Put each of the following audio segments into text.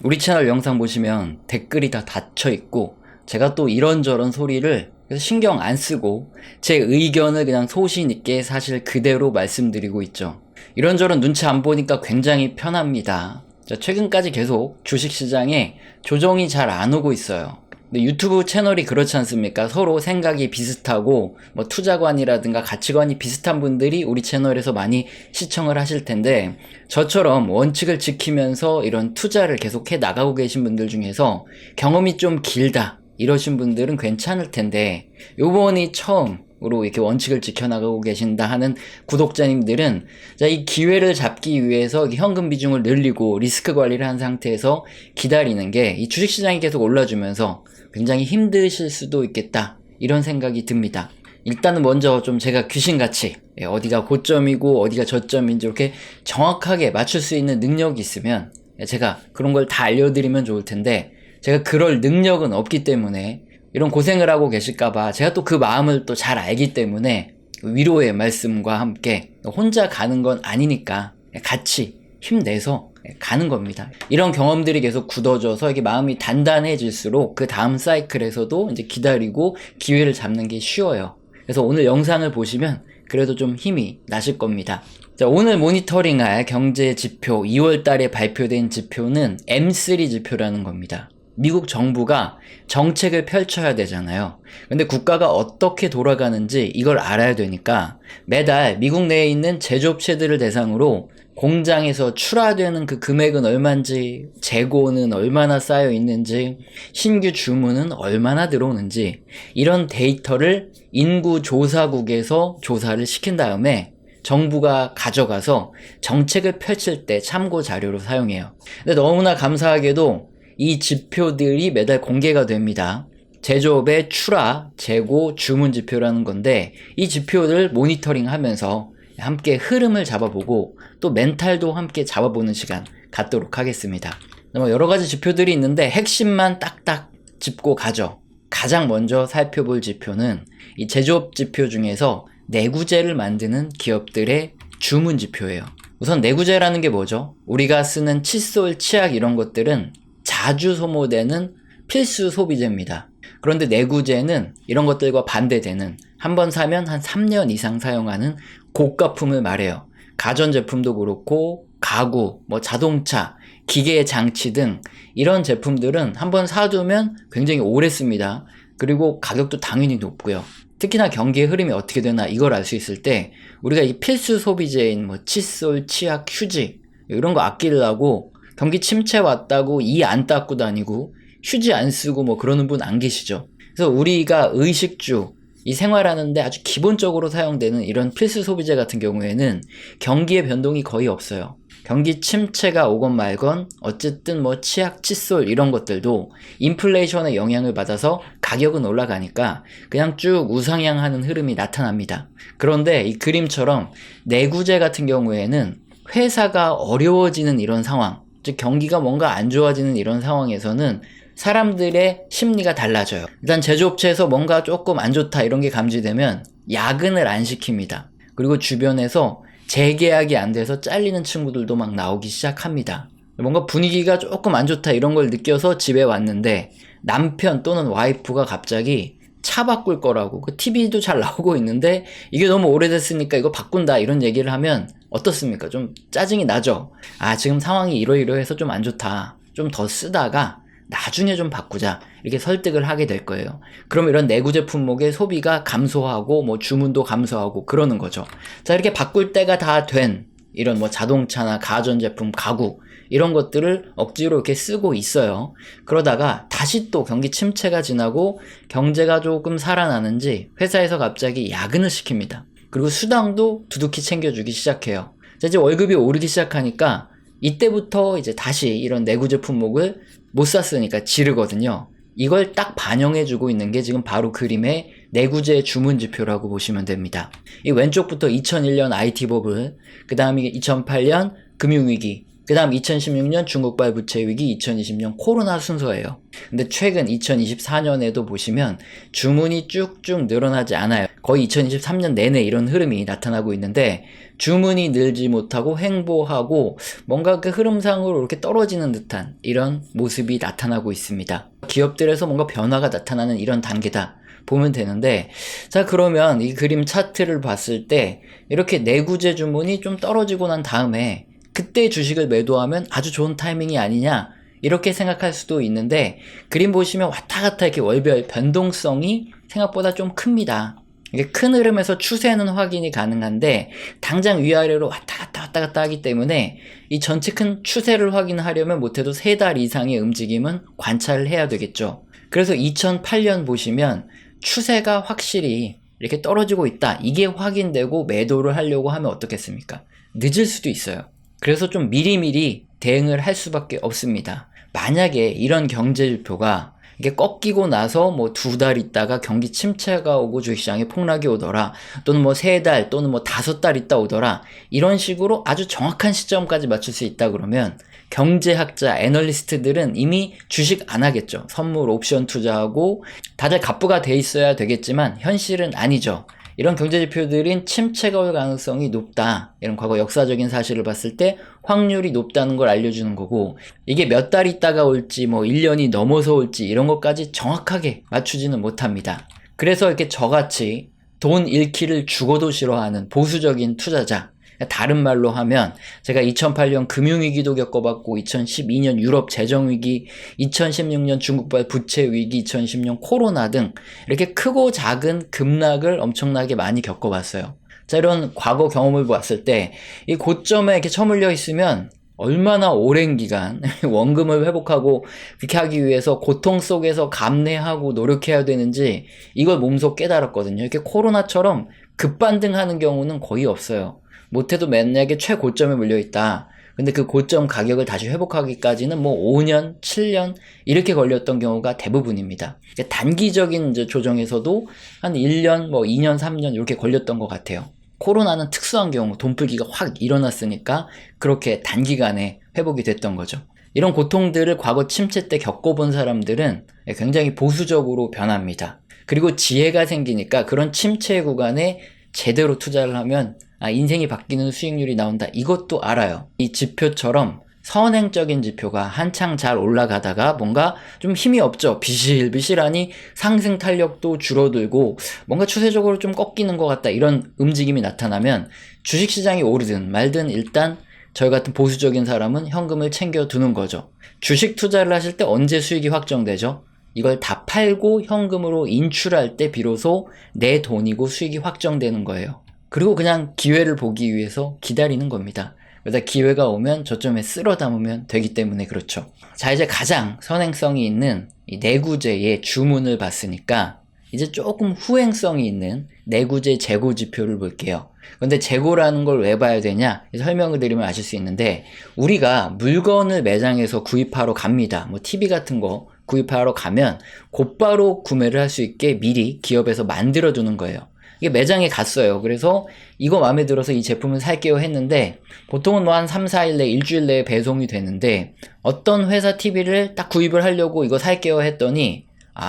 우리 채널 영상 보시면 댓글이 다 닫혀 있고 제가 또 이런저런 소리를 신경 안 쓰고 제 의견을 그냥 소신 있게 사실 그대로 말씀드리고 있죠. 이런저런 눈치 안 보니까 굉장히 편합니다. 최근까지 계속 주식시장에 조정이 잘 안 오고 있어요. 근데 유튜브 채널이 그렇지 않습니까? 서로 생각이 비슷하고 뭐 투자관이라든가 가치관이 비슷한 분들이 우리 채널에서 많이 시청을 하실 텐데, 저처럼 원칙을 지키면서 이런 투자를 계속해 나가고 계신 분들 중에서 경험이 좀 길다 이러신 분들은 괜찮을 텐데, 요번이 처음으로 이렇게 원칙을 지켜나가고 계신다 하는 구독자님들은 이 기회를 잡기 위해서 현금 비중을 늘리고 리스크 관리를 한 상태에서 기다리는 게 이 주식시장이 계속 올라주면서 굉장히 힘드실 수도 있겠다 이런 생각이 듭니다. 일단은 먼저 좀 제가 귀신같이 어디가 고점이고 어디가 저점인지 이렇게 정확하게 맞출 수 있는 능력이 있으면 제가 그런 걸 다 알려드리면 좋을 텐데, 제가 그럴 능력은 없기 때문에 이런 고생을 하고 계실까봐 제가 또 그 마음을 또 잘 알기 때문에 위로의 말씀과 함께 혼자 가는 건 아니니까 같이 힘내서 가는 겁니다. 이런 경험들이 계속 굳어져서 이게 마음이 단단해질수록 그 다음 사이클에서도 이제 기다리고 기회를 잡는 게 쉬워요. 그래서 오늘 영상을 보시면 그래도 좀 힘이 나실 겁니다. 자, 오늘 모니터링할 경제 지표, 2월 달에 발표된 지표는 M3 지표라는 겁니다. 미국 정부가 정책을 펼쳐야 되잖아요. 근데 국가가 어떻게 돌아가는지 이걸 알아야 되니까 매달 미국 내에 있는 제조업체들을 대상으로 공장에서 출하되는 그 금액은 얼마인지, 재고는 얼마나 쌓여 있는지, 신규 주문은 얼마나 들어오는지, 이런 데이터를 인구조사국에서 조사를 시킨 다음에 정부가 가져가서 정책을 펼칠 때 참고 자료로 사용해요. 근데 너무나 감사하게도 이 지표들이 매달 공개가 됩니다. 제조업의 출하, 재고, 주문 지표라는 건데, 이 지표를 모니터링 하면서 함께 흐름을 잡아보고 또 멘탈도 함께 잡아보는 시간 갖도록 하겠습니다. 여러 가지 지표들이 있는데 핵심만 딱딱 짚고 가죠. 가장 먼저 살펴볼 지표는 이 제조업 지표 중에서 내구재를 만드는 기업들의 주문 지표예요. 우선 내구재라는 게 뭐죠? 우리가 쓰는 칫솔, 치약 이런 것들은 자주 소모되는 필수 소비재입니다. 그런데 내구재는 이런 것들과 반대되는, 한번 사면 한 3년 이상 사용하는 고가품을 말해요. 가전제품도 그렇고 가구, 자동차, 기계 장치 등 이런 제품들은 한번 사두면 굉장히 오래 씁니다. 그리고 가격도 당연히 높고요. 특히나 경기의 흐름이 어떻게 되나 이걸 알 수 있을 때 우리가 이 필수 소비재인 칫솔, 치약, 휴지 이런 거 아끼려고 경기 침체 왔다고 이 안 닦고 다니고 휴지 안 쓰고 그러는 분 안 계시죠? 그래서 우리가 의식주, 이 생활하는데 아주 기본적으로 사용되는 이런 필수 소비재 같은 경우에는 경기의 변동이 거의 없어요. 경기 침체가 오건 말건 어쨌든 치약, 칫솔 이런 것들도 인플레이션의 영향을 받아서 가격은 올라가니까 그냥 쭉 우상향하는 흐름이 나타납니다. 그런데 이 그림처럼 내구재 같은 경우에는 회사가 어려워지는 이런 상황, 즉 경기가 뭔가 안 좋아지는 이런 상황에서는 사람들의 심리가 달라져요. 일단 제조업체에서 뭔가 조금 안 좋다 이런 게 감지되면 야근을 안 시킵니다. 그리고 주변에서 재계약이 안 돼서 잘리는 친구들도 막 나오기 시작합니다. 뭔가 분위기가 조금 안 좋다 이런 걸 느껴서 집에 왔는데 남편 또는 와이프가 갑자기 차 바꿀 거라고, 그 TV도 잘 나오고 있는데 이게 너무 오래됐으니까 이거 바꾼다 이런 얘기를 하면 어떻습니까? 좀 짜증이 나죠? 지금 상황이 이러이러해서 좀 안 좋다, 좀 더 쓰다가 나중에 좀 바꾸자 이렇게 설득을 하게 될 거예요. 그럼 이런 내구재 품목의 소비가 감소하고 주문도 감소하고 그러는 거죠. 자, 이렇게 바꿀 때가 다 된 이런 자동차나 가전제품, 가구 이런 것들을 억지로 이렇게 쓰고 있어요. 그러다가 다시 또 경기 침체가 지나고 경제가 조금 살아나는지 회사에서 갑자기 야근을 시킵니다. 그리고 수당도 두둑히 챙겨주기 시작해요. 자, 이제 월급이 오르기 시작하니까 이때부터 이제 다시 이런 내구재 품목을 못 샀으니까 지르거든요. 이걸 딱 반영해주고 있는 게 지금 바로 그림의 내구재 주문 지표라고 보시면 됩니다. 이 왼쪽부터 2001년 IT 버블, 그 다음에 2008년 금융위기, 그 다음 2016년 중국발 부채위기, 2020년 코로나 순서예요. 근데 최근 2024년에도 보시면 주문이 쭉쭉 늘어나지 않아요. 거의 2023년 내내 이런 흐름이 나타나고 있는데, 주문이 늘지 못하고 횡보하고 뭔가 그 흐름상으로 이렇게 떨어지는 듯한 이런 모습이 나타나고 있습니다. 기업들에서 뭔가 변화가 나타나는 이런 단계다 보면 되는데, 자, 그러면 이 그림 차트를 봤을 때 이렇게 내구재 주문이 좀 떨어지고 난 다음에 그때 주식을 매도하면 아주 좋은 타이밍이 아니냐, 이렇게 생각할 수도 있는데, 그림 보시면 왔다 갔다 이렇게 월별 변동성이 생각보다 좀 큽니다. 이게 큰 흐름에서 추세는 확인이 가능한데 당장 위아래로 왔다 갔다 하기 때문에 이 전체 큰 추세를 확인하려면 못해도 3달 이상의 움직임은 관찰을 해야 되겠죠. 그래서 2008년 보시면 추세가 확실히 이렇게 떨어지고 있다, 이게 확인되고 매도를 하려고 하면 어떻겠습니까? 늦을 수도 있어요. 그래서 좀 미리미리 대응을 할 수밖에 없습니다. 만약에 이런 경제지표가 이게 꺾이고 나서 뭐 2달 있다가 경기 침체가 오고 주식시장에 폭락이 오더라, 또는 뭐 3달 또는 뭐 5달 있다 오더라, 이런 식으로 아주 정확한 시점까지 맞출 수 있다 그러면 경제학자, 애널리스트들은 이미 주식 안 하겠죠. 선물, 옵션 투자하고 다들 갑부가 돼 있어야 되겠지만 현실은 아니죠. 이런 경제지표들은 침체가 올 가능성이 높다, 이런 과거 역사적인 사실을 봤을 때 확률이 높다는 걸 알려주는 거고, 이게 몇 달 있다가 올지 뭐 1년이 넘어서 올지 이런 것까지 정확하게 맞추지는 못합니다. 그래서 이렇게 저같이 돈 잃기를 죽어도 싫어하는 보수적인 투자자, 다른 말로 하면 제가 2008년 금융위기도 겪어봤고 2012년 유럽 재정위기, 2016년 중국발 부채위기, 2010년 코로나 등 이렇게 크고 작은 급락을 엄청나게 많이 겪어봤어요. 자, 이런 과거 경험을 봤을 때 이 고점에 이렇게 처물려 있으면 얼마나 오랜 기간 원금을 회복하고 그렇게 하기 위해서 고통 속에서 감내하고 노력해야 되는지 이걸 몸소 깨달았거든요. 이렇게 코로나처럼 급반등하는 경우는 거의 없어요. 못해도 만약에 최고점에 물려있다, 근데 그 고점 가격을 다시 회복하기까지는 뭐 5년, 7년 이렇게 걸렸던 경우가 대부분입니다. 단기적인 이제 조정에서도 한 1년, 뭐 2년, 3년 이렇게 걸렸던 것 같아요. 코로나는 특수한 경우 돈풀기가 확 일어났으니까 그렇게 단기간에 회복이 됐던 거죠. 이런 고통들을 과거 침체 때 겪어본 사람들은 굉장히 보수적으로 변합니다. 그리고 지혜가 생기니까 그런 침체 구간에 제대로 투자를 하면 인생이 바뀌는 수익률이 나온다, 이것도 알아요. 이 지표처럼 선행적인 지표가 한창 잘 올라가다가 뭔가 좀 힘이 없죠. 비실비실하니 상승 탄력도 줄어들고 뭔가 추세적으로 좀 꺾이는 것 같다, 이런 움직임이 나타나면 주식시장이 오르든 말든 일단 저희 같은 보수적인 사람은 현금을 챙겨두는 거죠. 주식 투자를 하실 때 언제 수익이 확정되죠? 이걸 다 팔고 현금으로 인출할 때 비로소 내 돈이고 수익이 확정되는 거예요. 그리고 그냥 기회를 보기 위해서 기다리는 겁니다. 그러다 기회가 오면 저점에 쓸어 담으면 되기 때문에 그렇죠. 자, 이제 가장 선행성이 있는 이 내구재의 주문을 봤으니까 이제 조금 후행성이 있는 내구재 재고 지표를 볼게요. 근데 재고라는 걸 왜 봐야 되냐, 설명을 드리면 아실 수 있는데, 우리가 물건을 매장에서 구입하러 갑니다. 뭐 TV 같은 거 구입하러 가면 곧바로 구매를 할 수 있게 미리 기업에서 만들어 두는 거예요. 이게 매장에 갔어요. 그래서 이거 마음에 들어서 이 제품을 살게요 했는데 보통은 뭐 한 3, 4일 내, 일주일 내에 배송이 되는데, 어떤 회사 TV를 딱 구입을 하려고 이거 살게요 했더니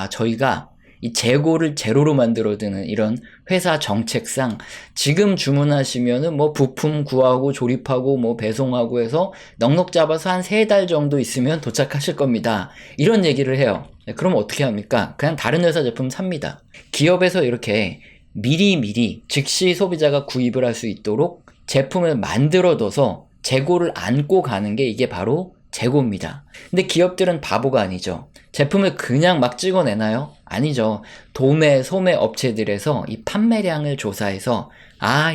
저희가 이 재고를 제로로 만들어두는 이런 회사 정책상 지금 주문하시면은 뭐 부품 구하고 조립하고 뭐 배송하고 해서 넉넉 잡아서 한 3달 정도 있으면 도착하실 겁니다, 이런 얘기를 해요. 그럼 어떻게 합니까? 그냥 다른 회사 제품 삽니다. 기업에서 이렇게 미리미리 즉시 소비자가 구입을 할 수 있도록 제품을 만들어둬서 재고를 안고 가는 게 이게 바로 재고입니다. 근데 기업들은 바보가 아니죠. 제품을 그냥 막 찍어내나요? 아니죠. 도매, 소매 업체들에서 이 판매량을 조사해서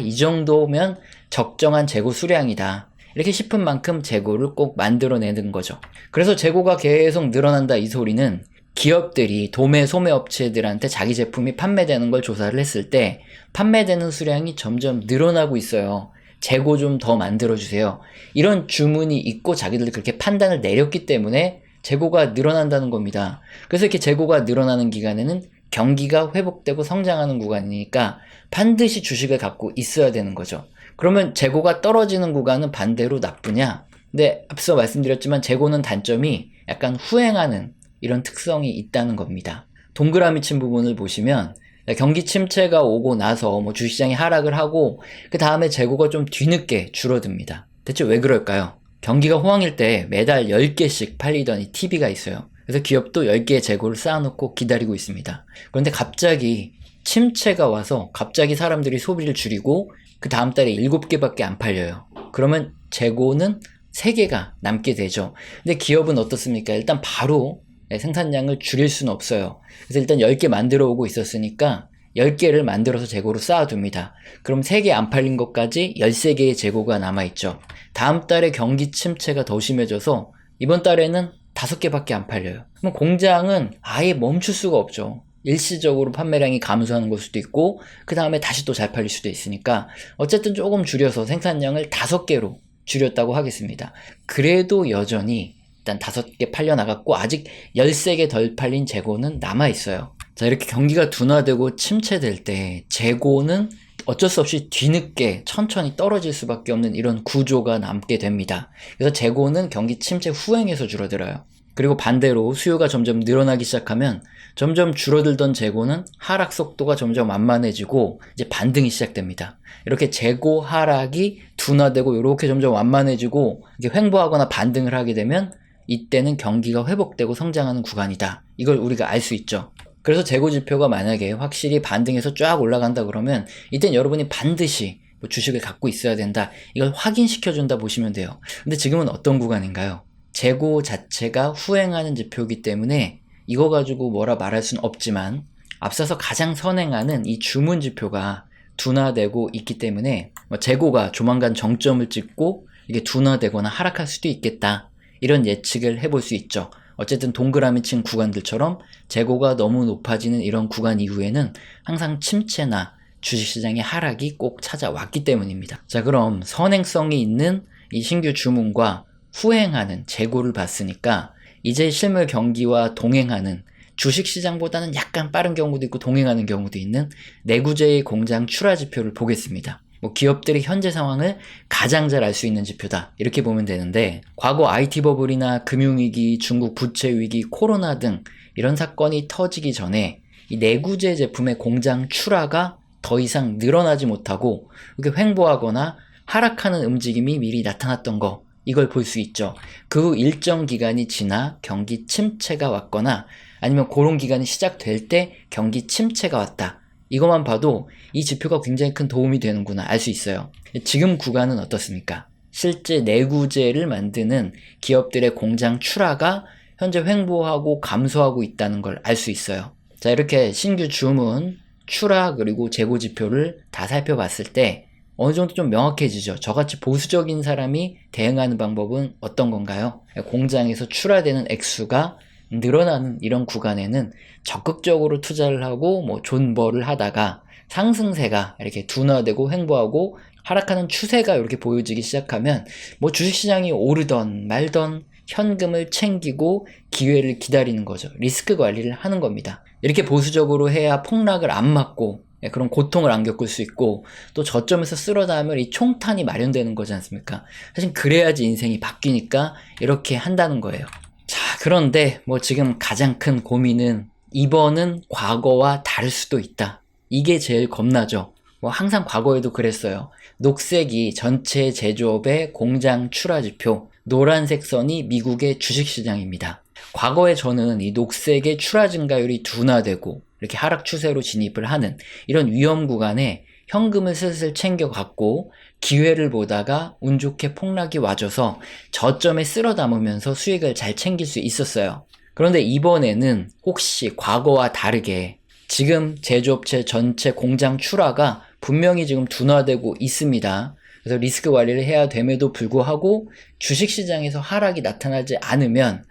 이 정도면 적정한 재고 수량이다, 이렇게 싶은 만큼 재고를 꼭 만들어내는 거죠. 그래서 재고가 계속 늘어난다, 이 소리는 기업들이 도매, 소매 업체들한테 자기 제품이 판매되는 걸 조사를 했을 때 판매되는 수량이 점점 늘어나고 있어요. 재고 좀 더 만들어주세요, 이런 주문이 있고 자기들이 그렇게 판단을 내렸기 때문에 재고가 늘어난다는 겁니다. 그래서 이렇게 재고가 늘어나는 기간에는 경기가 회복되고 성장하는 구간이니까 반드시 주식을 갖고 있어야 되는 거죠. 그러면 재고가 떨어지는 구간은 반대로 나쁘냐? 근데 앞서 말씀드렸지만 재고는 단점이 약간 후행하는 이런 특성이 있다는 겁니다. 동그라미 친 부분을 보시면 경기 침체가 오고 나서 뭐 주식시장이 하락을 하고 그 다음에 재고가 좀 뒤늦게 줄어듭니다. 대체 왜 그럴까요? 경기가 호황일 때 매달 10개씩 팔리던 이 TV가 있어요. 그래서 기업도 10개의 재고를 쌓아놓고 기다리고 있습니다. 그런데 갑자기 침체가 와서 갑자기 사람들이 소비를 줄이고 그 다음 달에 7개밖에 안 팔려요. 그러면 재고는 3개가 남게 되죠. 근데 기업은 어떻습니까? 일단 바로 생산량을 줄일 수는 없어요. 그래서 일단 10개 만들어 오고 있었으니까 10개를 만들어서 재고로 쌓아둡니다. 그럼 3개 안 팔린 것까지 13개의 재고가 남아있죠. 다음 달에 경기 침체가 더 심해져서 이번 달에는 5개밖에 안 팔려요. 그럼 공장은 아예 멈출 수가 없죠. 일시적으로 판매량이 감소하는 걸 수도 있고 그 다음에 다시 또 잘 팔릴 수도 있으니까 어쨌든 조금 줄여서 생산량을 5개로 줄였다고 하겠습니다. 그래도 여전히 일단 5개 팔려나갔고 아직 13개 덜 팔린 재고는 남아있어요. 자, 이렇게 경기가 둔화되고 침체될 때 재고는 어쩔 수 없이 뒤늦게 천천히 떨어질 수밖에 없는 이런 구조가 남게 됩니다. 그래서 재고는 경기 침체 후행에서 줄어들어요. 그리고 반대로 수요가 점점 늘어나기 시작하면 점점 줄어들던 재고는 하락 속도가 점점 완만해지고 이제 반등이 시작됩니다. 이렇게 재고 하락이 둔화되고 이렇게 점점 완만해지고 이게 횡보하거나 반등을 하게 되면 이때는 경기가 회복되고 성장하는 구간이다. 이걸 우리가 알 수 있죠. 그래서 재고 지표가 만약에 확실히 반등해서 쫙 올라간다 그러면 이땐 여러분이 반드시 주식을 갖고 있어야 된다. 이걸 확인시켜준다 보시면 돼요. 근데 지금은 어떤 구간인가요? 재고 자체가 후행하는 지표이기 때문에 이거 가지고 뭐라 말할 수는 없지만 앞서서 가장 선행하는 이 주문 지표가 둔화되고 있기 때문에 재고가 조만간 정점을 찍고 이게 둔화되거나 하락할 수도 있겠다. 이런 예측을 해볼 수 있죠. 어쨌든 동그라미 친 구간들처럼 재고가 너무 높아지는 이런 구간 이후에는 항상 침체나 주식시장의 하락이 꼭 찾아왔기 때문입니다. 자, 그럼 선행성이 있는 이 신규 주문과 후행하는 재고를 봤으니까 이제 실물 경기와 동행하는 주식시장보다는 약간 빠른 경우도 있고 동행하는 경우도 있는 내구재의 공장 출하 지표를 보겠습니다. 기업들의 현재 상황을 가장 잘 알 수 있는 지표다. 이렇게 보면 되는데 과거 IT 버블이나 금융위기, 중국 부채위기, 코로나 등 이런 사건이 터지기 전에 이 내구재 제품의 공장 출하가 더 이상 늘어나지 못하고 이렇게 횡보하거나 하락하는 움직임이 미리 나타났던 거 이걸 볼 수 있죠. 그 후 일정 기간이 지나 경기 침체가 왔거나 아니면 그런 기간이 시작될 때 경기 침체가 왔다. 이것만 봐도 이 지표가 굉장히 큰 도움이 되는구나 알 수 있어요. 지금 구간은 어떻습니까? 실제 내구재를 만드는 기업들의 공장 출하가 현재 횡보하고 감소하고 있다는 걸 알 수 있어요. 자, 이렇게 신규 주문, 출하 그리고 재고 지표를 다 살펴봤을 때 어느 정도 좀 명확해지죠. 저같이 보수적인 사람이 대응하는 방법은 어떤 건가요? 공장에서 출하되는 액수가 늘어나는 이런 구간에는 적극적으로 투자를 하고 존버를 하다가 상승세가 이렇게 둔화되고 횡보하고 하락하는 추세가 이렇게 보여지기 시작하면 주식시장이 오르던 말던 현금을 챙기고 기회를 기다리는 거죠. 리스크 관리를 하는 겁니다. 이렇게 보수적으로 해야 폭락을 안 맞고 그런 고통을 안 겪을 수 있고 또 저점에서 쓸어 닿으면 이 총탄이 마련되는 거지 않습니까? 사실 그래야지 인생이 바뀌니까 이렇게 한다는 거예요. 자, 그런데 지금 가장 큰 고민은 이번은 과거와 다를 수도 있다. 이게 제일 겁나죠. 항상 과거에도 그랬어요. 녹색이 전체 제조업의 공장 출하 지표, 노란색 선이 미국의 주식시장입니다. 과거에 저는 이 녹색의 출하 증가율이 둔화되고 이렇게 하락 추세로 진입을 하는 이런 위험 구간에 현금을 슬슬 챙겨갖고 기회를 보다가 운 좋게 폭락이 와줘서 저점에 쓸어 담으면서 수익을 잘 챙길 수 있었어요. 그런데 이번에는 혹시 과거와 다르게 지금 제조업체 전체 공장 출하가 분명히 지금 둔화되고 있습니다. 그래서 리스크 관리를 해야 됨에도 불구하고 주식시장에서 하락이 나타나지 않으면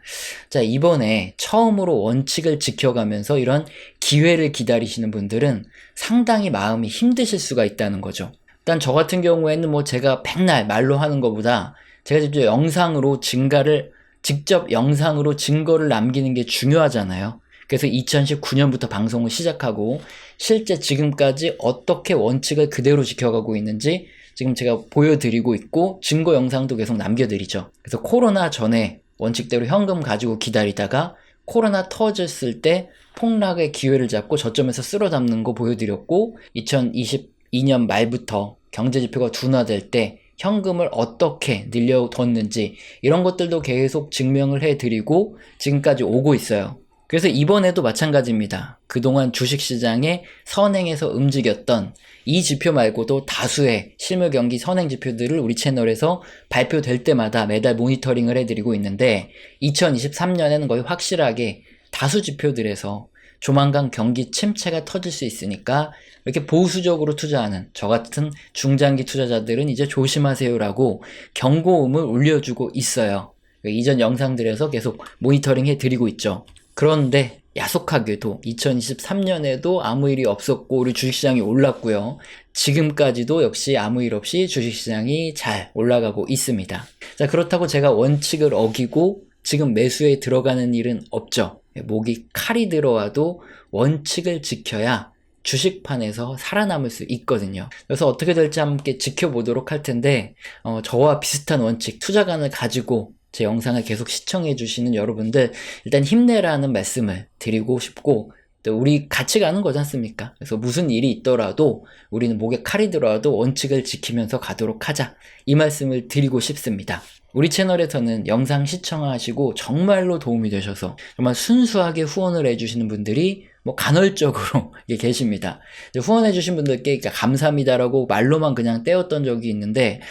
자, 이번에 처음으로 원칙을 지켜가면서 이런 기회를 기다리시는 분들은 상당히 마음이 힘드실 수가 있다는 거죠. 일단 저 같은 경우에는 제가 백날 말로 하는 것보다 제가 직접 영상으로 증거를 남기는 게 중요하잖아요. 그래서 2019년부터 방송을 시작하고 실제 지금까지 어떻게 원칙을 그대로 지켜가고 있는지 지금 제가 보여드리고 있고 증거 영상도 계속 남겨드리죠. 그래서 코로나 전에 원칙대로 현금 가지고 기다리다가 코로나 터졌을 때 폭락의 기회를 잡고 저점에서 쓸어잡는 거 보여드렸고, 2022년 말부터 경제지표가 둔화될 때 현금을 어떻게 늘려뒀는지 이런 것들도 계속 증명을 해드리고 지금까지 오고 있어요. 그래서 이번에도 마찬가지입니다. 그동안 주식시장에 선행해서 움직였던 이 지표 말고도 다수의 실물 경기 선행 지표들을 우리 채널에서 발표될 때마다 매달 모니터링을 해드리고 있는데, 2023년에는 거의 확실하게 다수 지표들에서 조만간 경기 침체가 터질 수 있으니까 이렇게 보수적으로 투자하는 저 같은 중장기 투자자들은 이제 조심하세요라고 경고음을 울려주고 있어요. 이전 영상들에서 계속 모니터링 해드리고 있죠. 그런데 야속하게도 2023년에도 아무 일이 없었고 우리 주식시장이 올랐고요. 지금까지도 역시 아무 일 없이 주식시장이 잘 올라가고 있습니다. 자, 그렇다고 제가 원칙을 어기고 지금 매수에 들어가는 일은 없죠. 목이 칼이 들어와도 원칙을 지켜야 주식판에서 살아남을 수 있거든요. 그래서 어떻게 될지 함께 지켜보도록 할 텐데, 저와 비슷한 원칙, 투자관을 가지고 제 영상을 계속 시청해 주시는 여러분들, 일단 힘내라는 말씀을 드리고 싶고, 또 우리 같이 가는 거지 않습니까? 그래서 무슨 일이 있더라도 우리는 목에 칼이 들어와도 원칙을 지키면서 가도록 하자, 이 말씀을 드리고 싶습니다. 우리 채널에서는 영상 시청하시고 정말로 도움이 되셔서 정말 순수하게 후원을 해주시는 분들이 간헐적으로 계십니다. 후원해주신 분들께 감사합니다라고 말로만 그냥 떼었던 적이 있는데,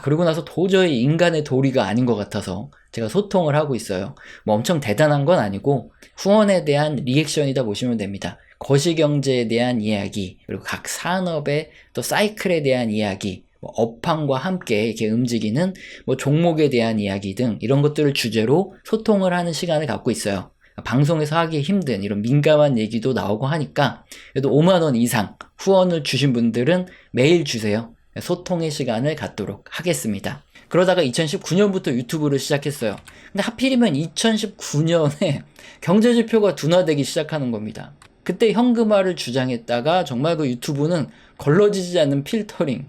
그러고 나서 도저히 인간의 도리가 아닌 것 같아서 제가 소통을 하고 있어요. 엄청 대단한 건 아니고 후원에 대한 리액션이다 보시면 됩니다. 거시경제에 대한 이야기, 그리고 각 산업의 또 사이클에 대한 이야기, 업황과 함께 이렇게 움직이는 종목에 대한 이야기 등 이런 것들을 주제로 소통을 하는 시간을 갖고 있어요. 방송에서 하기 힘든 이런 민감한 얘기도 나오고 하니까 그래도 5만원 이상 후원을 주신 분들은 매일 주세요. 소통의 시간을 갖도록 하겠습니다. 그러다가 2019년부터 유튜브를 시작했어요. 근데 하필이면 2019년에 경제지표가 둔화되기 시작하는 겁니다. 그때 현금화를 주장했다가 정말 그 유튜브는 걸러지지 않는 필터링,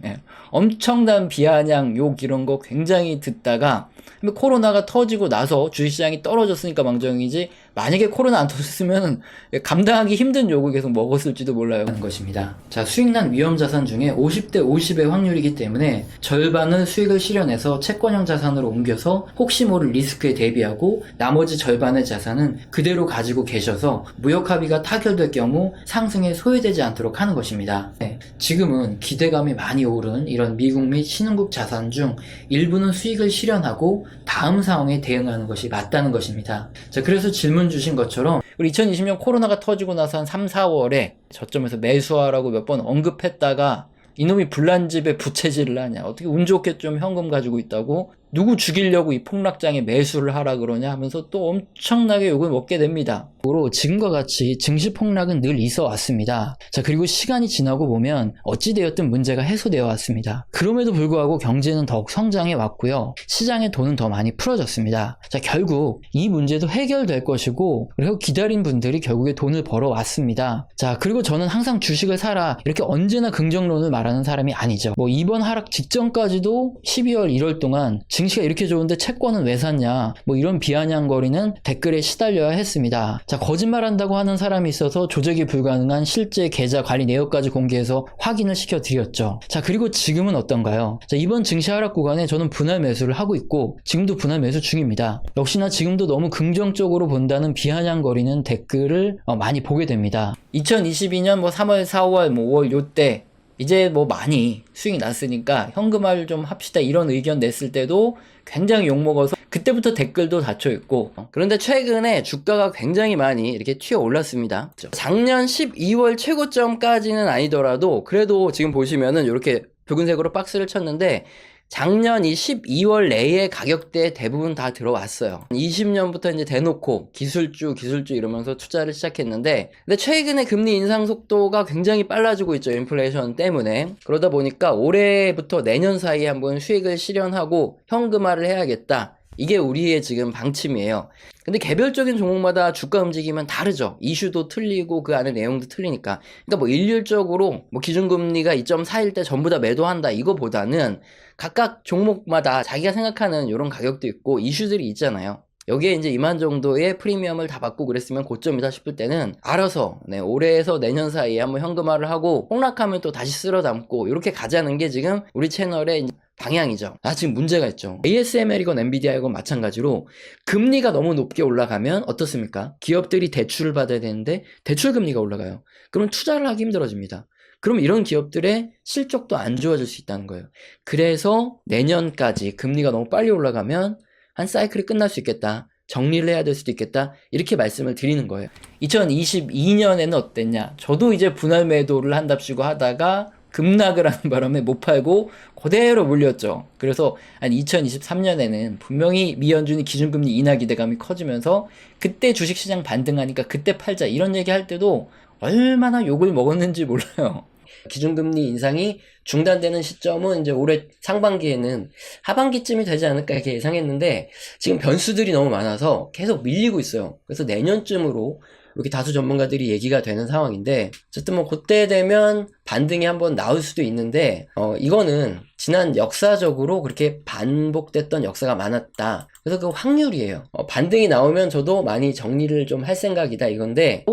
엄청난 비아냥, 욕 이런 거 굉장히 듣다가 코로나가 터지고 나서 주식시장이 떨어졌으니까 망정이지, 만약에 코로나 안 터졌으면 감당하기 힘든 욕을 계속 먹었을지도 몰라요 하는 것입니다. 자, 수익난 위험자산 중에 50대 50의 확률이기 때문에 절반은 수익을 실현해서 채권형 자산으로 옮겨서 혹시 모를 리스크에 대비하고, 나머지 절반의 자산은 그대로 가지고 계셔서 무역합의가 타결될 경우 상승에 소외되지 않도록 하는 것입니다. 지금은 기대감이 많이 오른 이런 미국 및 신흥국 자산 중 일부는 수익을 실현하고 다음 상황에 대응하는 것이 맞다는 것입니다. 자, 그래서 질문 주신 것처럼 우리 2020년 코로나가 터지고 나서 한 3, 4월에 저점에서 매수하라고 몇 번 언급했다가 이놈이 불난집에 부채질을 하냐, 어떻게 운 좋게 좀 현금 가지고 있다고 누구 죽이려고 이 폭락장에 매수를 하라 그러냐 하면서 또 엄청나게 욕을 먹게 됩니다. 지금과 같이 증시 폭락은 늘 있어 왔습니다. 자, 그리고 시간이 지나고 보면 어찌되었든 문제가 해소되어 왔습니다. 그럼에도 불구하고 경제는 더욱 성장해 왔고요. 시장의 돈은 더 많이 풀어졌습니다. 자, 결국 이 문제도 해결될 것이고, 그리고 기다린 분들이 결국에 돈을 벌어 왔습니다. 자, 그리고 저는 항상 주식을 사라 이렇게 언제나 긍정론을 말하는 사람이 아니죠. 이번 하락 직전까지도 12월 1월 동안 증시가 이렇게 좋은데 채권은 왜 샀냐, 이런 비아냥거리는 댓글에 시달려야 했습니다. 자, 거짓말한다고 하는 사람이 있어서 조작이 불가능한 실제 계좌 관리 내역까지 공개해서 확인을 시켜드렸죠. 자, 그리고 지금은 어떤가요? 자, 이번 증시 하락 구간에 저는 분할 매수를 하고 있고 지금도 분할 매수 중입니다. 역시나 지금도 너무 긍정적으로 본다는 비아냥거리는 댓글을 많이 보게 됩니다. 2022년 3월, 4월, 5월 요때 이제 많이 수익이 났으니까 현금화를 좀 합시다 이런 의견 냈을 때도 굉장히 욕먹어서 그때부터 댓글도 닫혀있고, 그런데 최근에 주가가 굉장히 많이 이렇게 튀어 올랐습니다. 작년 12월 최고점까지는 아니더라도 그래도 지금 보시면은 이렇게 붉은색으로 박스를 쳤는데 작년 이 12월 내에 가격대에 대부분 다 들어왔어요. 20년부터 이제 대놓고 기술주 이러면서 투자를 시작했는데, 근데 최근에 금리 인상 속도가 굉장히 빨라지고 있죠. 인플레이션 때문에. 그러다 보니까 올해부터 내년 사이에 한번 수익을 실현하고 현금화를 해야겠다. 이게 우리의 지금 방침이에요. 근데 개별적인 종목마다 주가 움직이면 다르죠. 이슈도 틀리고 그 안에 내용도 틀리니까. 그러니까 일률적으로 기준금리가 2.4일 때 전부 다 매도한다 이거보다는 각각 종목마다 자기가 생각하는 이런 가격도 있고 이슈들이 있잖아요. 여기에 이제 이만 정도의 프리미엄을 다 받고 그랬으면 고점이다 싶을 때는 알아서 올해에서 내년 사이에 한번 현금화를 하고 폭락하면 또 다시 쓸어 담고 이렇게 가자는 게 지금 우리 채널의 방향이죠. 지금 문제가 있죠. ASML이건 엔비디아이건 마찬가지로 금리가 너무 높게 올라가면 어떻습니까? 기업들이 대출을 받아야 되는데 대출 금리가 올라가요. 그럼 투자를 하기 힘들어집니다. 그럼 이런 기업들의 실적도 안 좋아질 수 있다는 거예요. 그래서 내년까지 금리가 너무 빨리 올라가면 한 사이클이 끝날 수 있겠다. 정리를 해야 될 수도 있겠다. 이렇게 말씀을 드리는 거예요. 2022년에는 어땠냐? 저도 이제 분할 매도를 한답시고 하다가 급락을 하는 바람에 못 팔고 그대로 물렸죠. 그래서 한 2023년에는 분명히 미연준이 기준금리 인하 기대감이 커지면서 그때 주식시장 반등하니까 그때 팔자 이런 얘기 할 때도 얼마나 욕을 먹었는지 몰라요. 기준금리 인상이 중단되는 시점은 이제 올해 상반기에는 하반기쯤이 되지 않을까 이렇게 예상했는데 지금 변수들이 너무 많아서 계속 밀리고 있어요. 그래서 내년쯤으로 이렇게 다수 전문가들이 얘기가 되는 상황인데 어쨌든 뭐 그때 되면 반등이 한번 나올 수도 있는데 이거는 지난 역사적으로 그렇게 반복됐던 역사가 많았다. 그래서 그 확률이에요. 반등이 나오면 저도 많이 정리를 좀 할 생각이다 이건데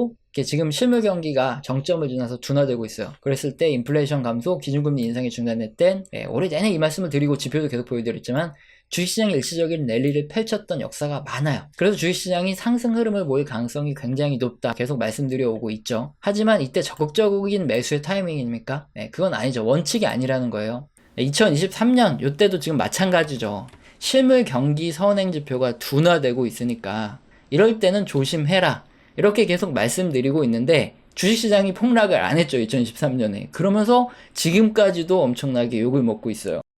지금 실물 경기가 정점을 지나서 둔화되고 있어요. 그랬을 때 인플레이션 감소, 기준금리 인상이 중단될 땐 올해 내내 이 말씀을 드리고 지표도 계속 보여드렸지만 주식시장이 일시적인 랠리를 펼쳤던 역사가 많아요. 그래서 주식시장이 상승 흐름을 모을 가능성이 굉장히 높다. 계속 말씀드려오고 있죠. 하지만 이때 적극적인 매수의 타이밍입니까? 그건 아니죠. 원칙이 아니라는 거예요. 2023년 이때도 지금 마찬가지죠. 실물 경기 선행 지표가 둔화되고 있으니까 이럴 때는 조심해라. 이렇게 계속 말씀드리고 있는데 주식시장이 폭락을 안 했죠. 2023년에. 그러면서 지금까지도 엄청나게 욕을 먹고 있어요.